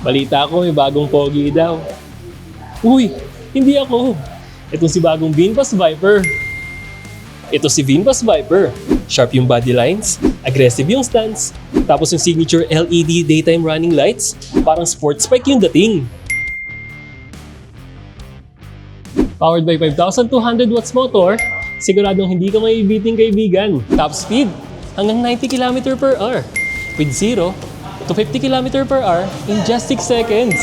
Balita ko may bagong pogi daw. Uy, hindi ako. Itong si bagong VinFast Viper. Ito si VinFast Viper. Sharp yung body lines, aggressive yung stance, tapos yung signature LED daytime running lights, parang sports bike yung dating. Powered by 5,200 watts motor, siguradong hindi ka maibiting kaibigan. Top speed, hanggang 90 km per hour. With 0 to 50 km per hour in just 6 seconds.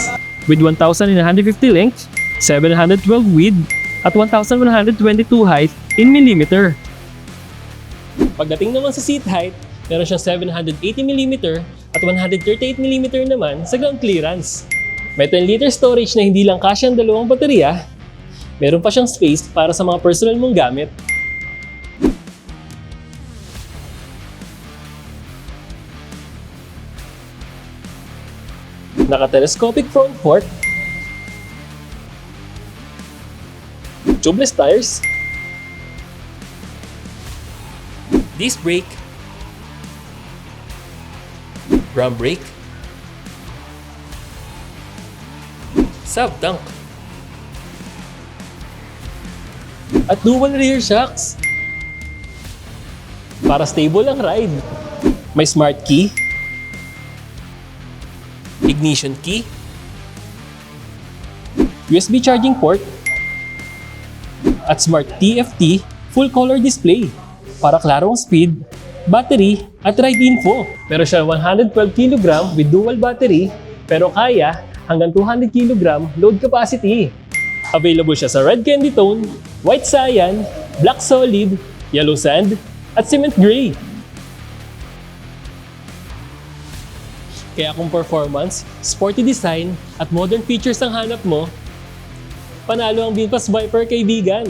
With 1,150 length, 712 width, at 1,122 height in millimeter. Pagdating naman sa seat height, meron siyang 780mm at 138mm naman sa ground clearance. May 10-liter storage na hindi lang kasya ang dalawang baterya, meron pa siyang space para sa mga personal mong gamit. Naka-telescopic front fork, tubeless tires, disc brake, drum brake, sub-tank, at dual rear shocks. Para stable ang ride, may smart key, ignition key, USB charging port, at smart TFT full color display para klaro ang speed, battery, at ride info. Meron siya 112 kg with dual battery pero kaya hanggang 200 kg load capacity. Available siya sa red candy tone, white cyan, black solid, yellow sand, at cement gray. Kaya kung performance, sporty design, at modern features ang hanap mo, panalo ang VinFast Viper kaibigan.